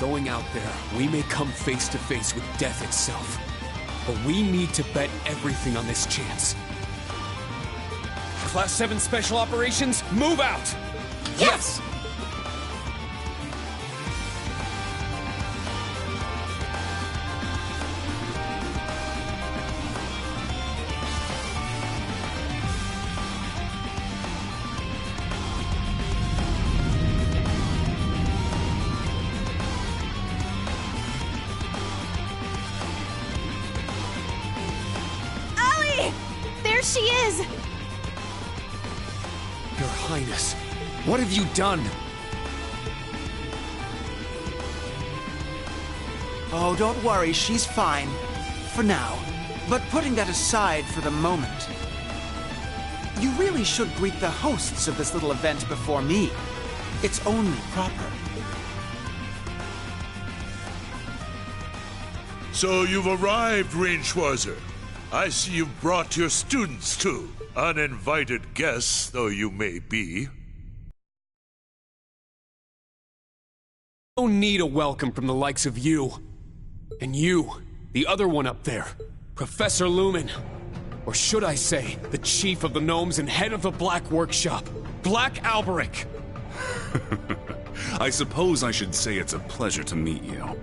Going out there, we may come face to face with death itself. But we need to bet everything on this chance. Class 7 Special Operations, move out! Yes! There she is! Your Highness, what have you done? Oh, don't worry, she's fine. For now. But putting that aside for the moment, you really should greet the hosts of this little event before me. It's only proper. So you've arrived, Reinschwarzer. I see you've brought your students too. Uninvited guests though you may be. Don't need a welcome from the likes of you. And you, the other one up there, Professor Lumen. Or should I say, the chief of the gnomes and head of the Black Workshop, Black Alberic. I suppose I should say it's a pleasure to meet you.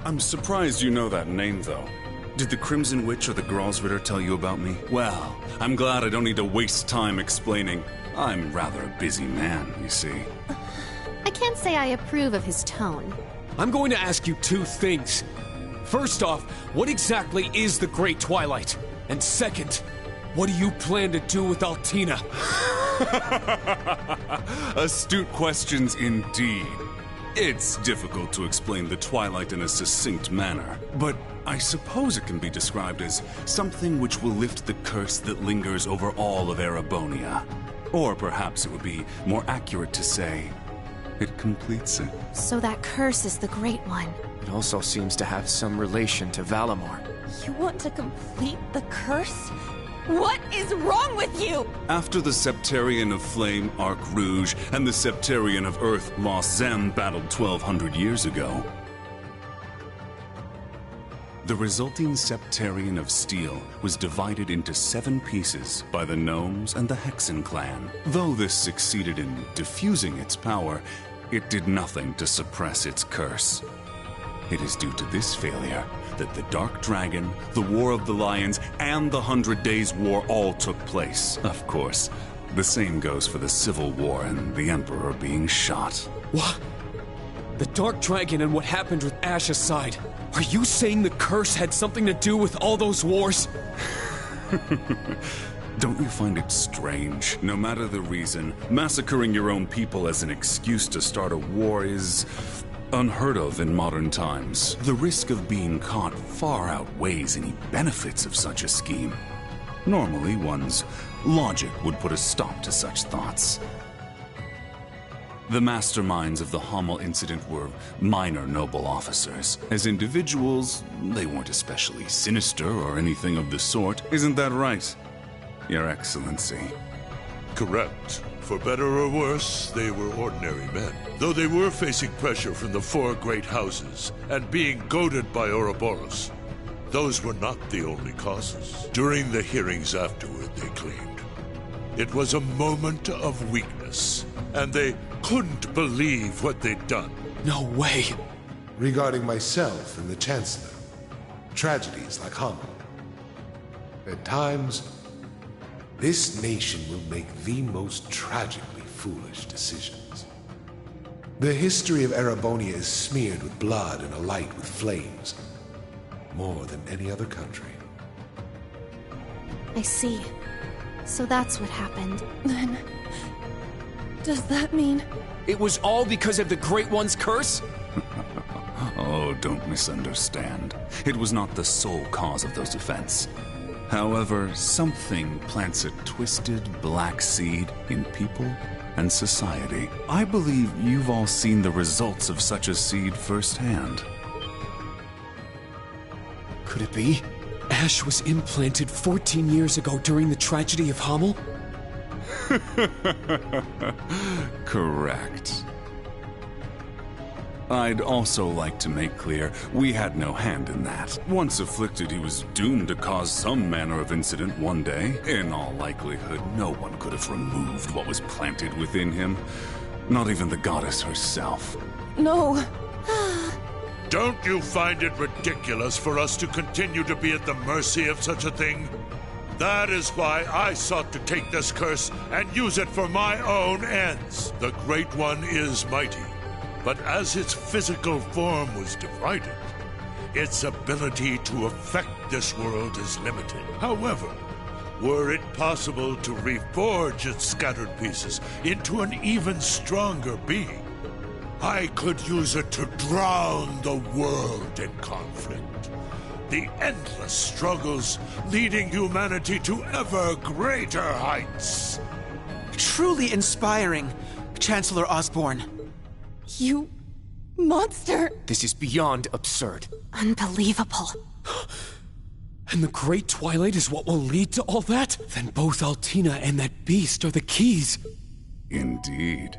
I'm surprised you know that name, though. Did the Crimson Witch or the Gralsritter tell you about me? Well, I'm glad I don't need to waste time explaining. I'm rather a busy man, you see. I can't say I approve of his tone. I'm going to ask you two things. First off, what exactly is the Great Twilight? And second, what do you plan to do with Altina? Astute questions indeed. It's difficult to explain the Twilight in a succinct manner, but I suppose it can be described as something which will lift the curse that lingers over all of Erebonia. Or perhaps it would be more accurate to say, it completes it. So that curse is the Great One. It also seems to have some relation to Valamor. You want to complete the curse? What is wrong with you? After the Septarian of Flame, Arc Rouge, and the Septarian of Earth, Lost Zem, battled 1,200 years ago, the resulting Septarian of Steel was divided into 7 pieces by the Gnomes and the Hexen clan. Though this succeeded in diffusing its power, it did nothing to suppress its curse. It is due to this failure that the Dark Dragon, the War of the Lions, and the 100 Days War all took place. Of course, the same goes for the Civil War and the Emperor being shot. What? The Dark Dragon and what happened with Ash aside, are you saying the curse had something to do with all those wars? Don't you find it strange? No matter the reason, massacring your own people as an excuse to start a war is unheard of in modern times. The risk of being caught far outweighs any benefits of such a scheme. Normally, one's logic would put a stop to such thoughts. The masterminds of the Hummel incident were minor noble officers. As individuals, they weren't especially sinister or anything of the sort. Isn't that right, Your Excellency? Correct. For better or worse, they were ordinary men. Though they were facing pressure from the 4 great houses and being goaded by Ouroboros, those were not the only causes. During the hearings afterward, they claimed it was a moment of weakness, and they couldn't believe what they'd done. No way. Regarding myself and the Chancellor, tragedies like Hummel. At times, this nation will make the most tragically foolish decisions. The history of Erebonia is smeared with blood and alight with flames, more than any other country. I see. So that's what happened. Then, does that mean... It was all because of the Great One's curse? Oh, don't misunderstand. It was not the sole cause of those events. However, something plants a twisted black seed in people and society. I believe you've all seen the results of such a seed firsthand. Could it be? Ash was implanted 14 years ago during the tragedy of Hummel? Correct. I'd also like to make clear, we had no hand in that. Once afflicted, he was doomed to cause some manner of incident one day. In all likelihood, no one could have removed what was planted within him. Not even the goddess herself. No. Don't you find it ridiculous for us to continue to be at the mercy of such a thing? That is why I sought to take this curse and use it for my own ends. The Great One is mighty, but as its physical form was divided, its ability to affect this world is limited. However, were it possible to reforge its scattered pieces into an even stronger being, I could use it to drown the world in conflict. The endless struggles leading humanity to ever greater heights. Truly inspiring, Chancellor Osborne. You monster! This is beyond absurd. Unbelievable. And the Great Twilight is what will lead to all that? Then both Altina and that beast are the keys. Indeed.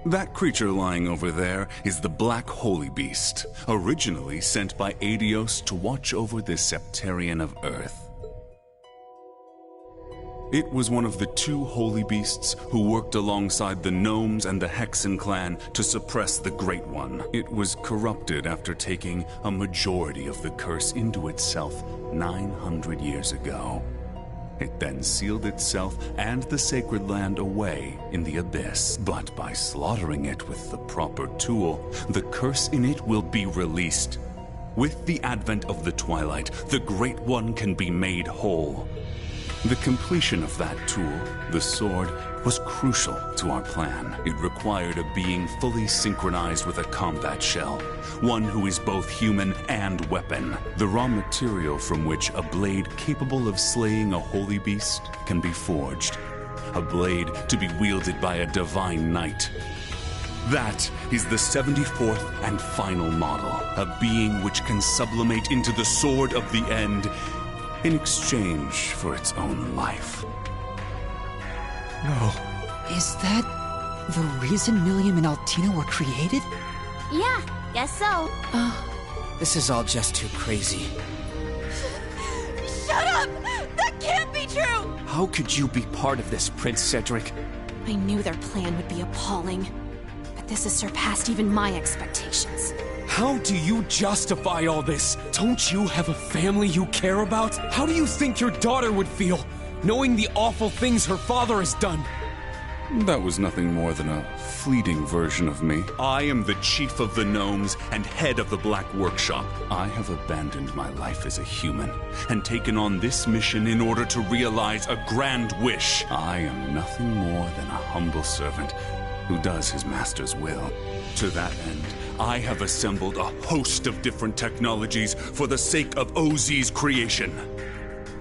That creature lying over there is the Black Holy Beast, originally sent by Adios to watch over the Septarian of Earth. It was one of the two holy beasts who worked alongside the Gnomes and the Hexen clan to suppress the Great One. It was corrupted after taking a majority of the curse into itself 900 years ago. It then sealed itself and the sacred land away in the abyss. But by slaughtering it with the proper tool, the curse in it will be released. With the advent of the Twilight, the Great One can be made whole. The completion of that tool, the sword, was crucial to our plan. It required a being fully synchronized with a combat shell, one who is both human and weapon, the raw material from which a blade capable of slaying a holy beast can be forged, a blade to be wielded by a divine knight. That is the 74th and final model, a being which can sublimate into the sword of the end in exchange for its own life. No. Is that the reason Milliam and Altina were created? Yeah, guess so. This is all just too crazy. Shut up! That can't be true! How could you be part of this, Prince Cedric? I knew their plan would be appalling, but this has surpassed even my expectations. How do you justify all this? Don't you have a family you care about? How do you think your daughter would feel, knowing the awful things her father has done? That was nothing more than a fleeting version of me. I am the chief of the Gnomes and head of the Black Workshop. I have abandoned my life as a human and taken on this mission in order to realize a grand wish. I am nothing more than a humble servant who does his master's will. To that end, I have assembled a host of different technologies for the sake of OZ's creation.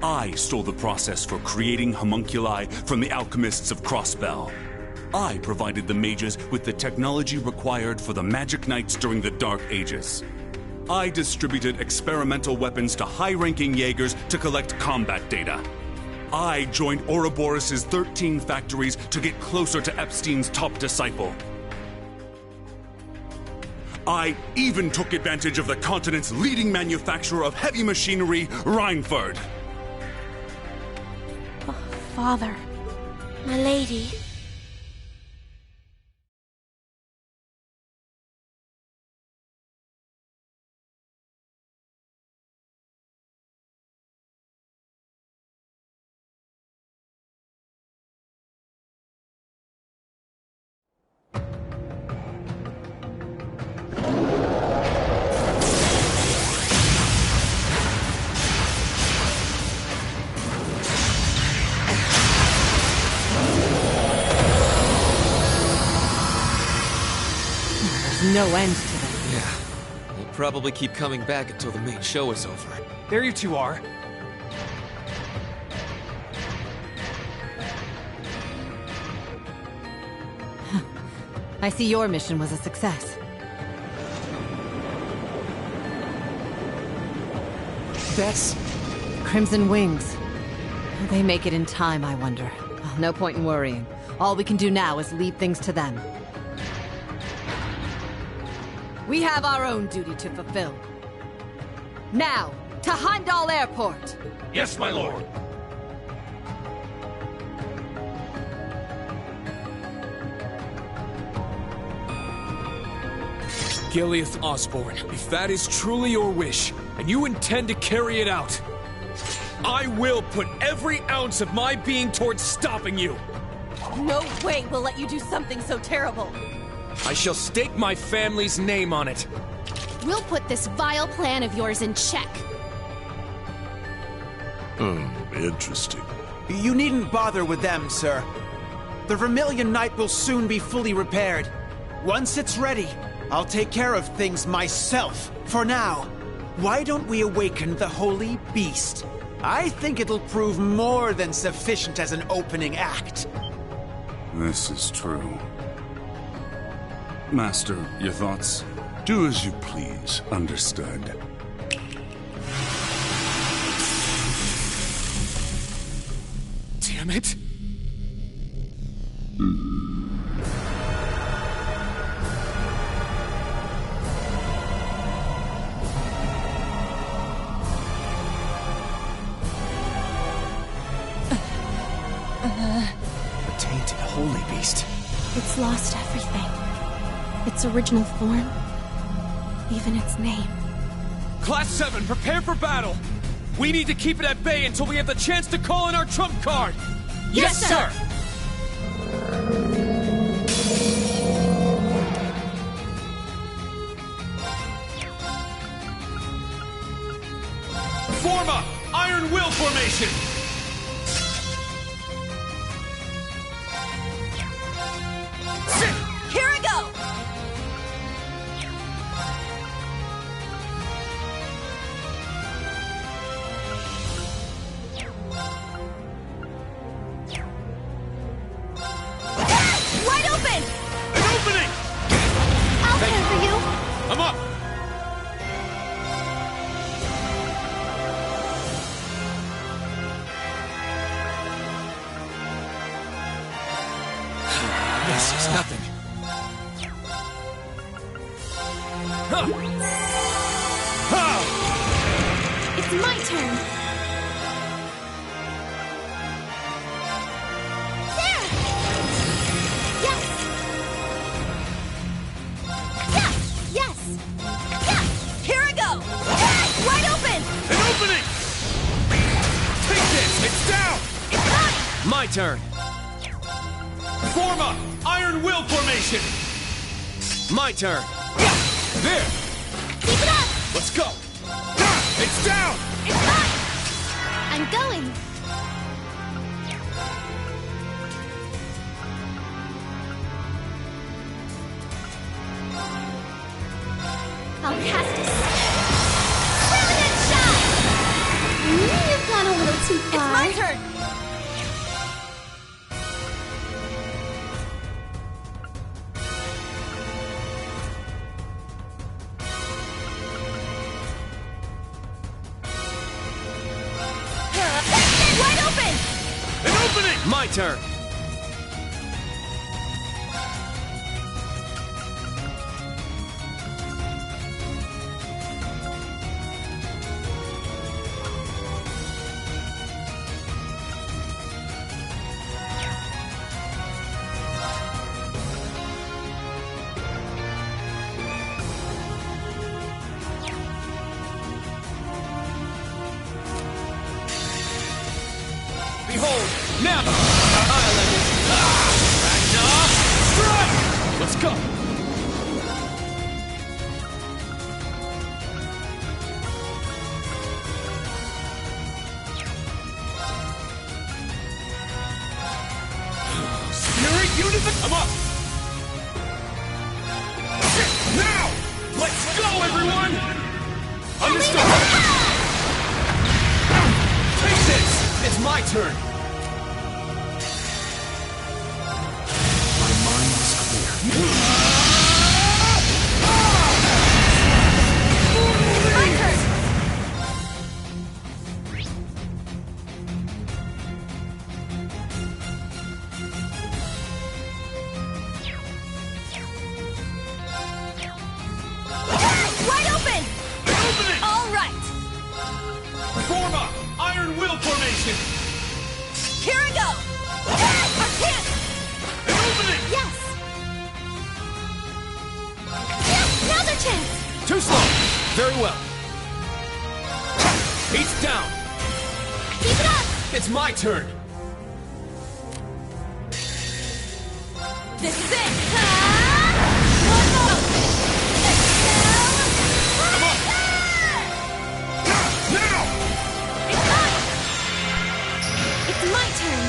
I stole the process for creating homunculi from the alchemists of Crossbell. I provided the mages with the technology required for the magic knights during the Dark Ages. I distributed experimental weapons to high-ranking Jaegers to collect combat data. I joined Ouroboros' 13 factories to get closer to Epstein's top disciple. I even took advantage of the continent's leading manufacturer of heavy machinery, Reinford. Father. My lady. No end to them. Yeah. We'll probably keep coming back until the main show is over. There you two are. I see your mission was a success. That's... Crimson Wings. Will they make it in time, I wonder? Oh, no point in worrying. All we can do now is leave things to them. We have our own duty to fulfill. Now, to Heimdall Airport! Yes, my lord! Gileath Osborne, if that is truly your wish, and you intend to carry it out, I will put every ounce of my being towards stopping you! No way we'll let you do something so terrible! I shall stake my family's name on it. We'll put this vile plan of yours in check. Interesting. You needn't bother with them, sir. The Vermilion Knight will soon be fully repaired. Once it's ready, I'll take care of things myself. For now, why don't we awaken the Holy Beast? I think it'll prove more than sufficient as an opening act. This is true. Master, your thoughts? Do as you please. Understood. Damn it! The tainted Holy Beast. It's lost everything. Its original form. Even its name. Class 7, prepare for battle! We need to keep it at bay until we have the chance to call in our trump card! Yes, sir! Form up! Iron Will formation! Here I go! Wide open! An opening! I'll care for you! I'm up! This is nothing. It's my turn! There! Yes! Yes! Yes! Yes! Here I go! Wide open! An opening! Take this! It's down! It's mine! My turn! Form up! Iron Will formation! My turn! There! Keep it up! Let's go! It's down! It's mine! I'm going! I'll cast a brilliant shot! You've gone a little too It's far. my turn! Wide open! An opening! My turn! Behold, now! I'll end it! Ragnar! Strike! Let's go! Spirit Unification! I'm up! Now! Let's go, everyone! Understood! Take this! It's my turn! My mind is clear. My turn! formation! Here I go! Our chance! An opening! Yes! Yes! Now's our chance! Too slow! Very well. He's down! Keep it up! It's my turn! This is it! One more! I'm up! Now! It's mine! It's my turn!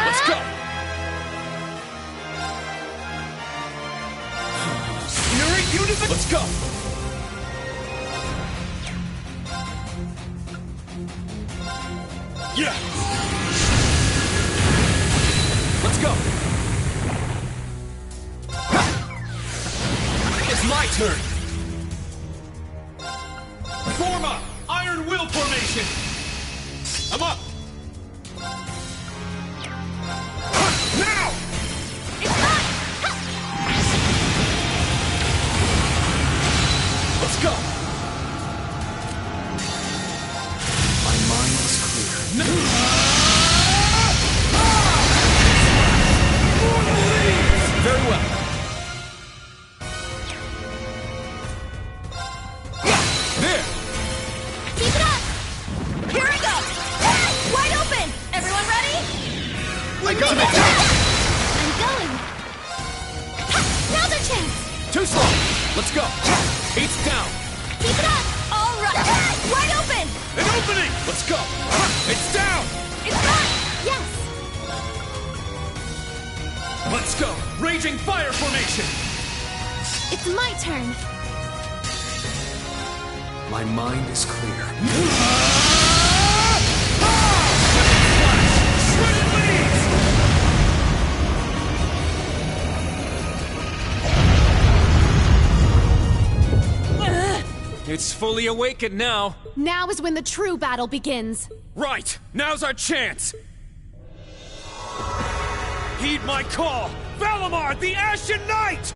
Let's go! Let's go! Yeah! Let's go! It's my turn! Form up! Iron Will formation! I'm up! Now! It's mine! Let's go! My mind is clear. Very well. There! Keep it up! Here I go! Wide open! Everyone ready? I got it! I'm going! Now's our chance! Too slow! Let's go! It's down! Keep it up! All right! Wide open! An opening! Let's go! It's down! It's mine! Yes! Let's go! Raging fire formation! It's my turn! My mind is clear. Shredded leaves! It's fully awakened now. Now is when the true battle begins. Right! Now's our chance! Heed my call! Valimar, the Ashen Knight!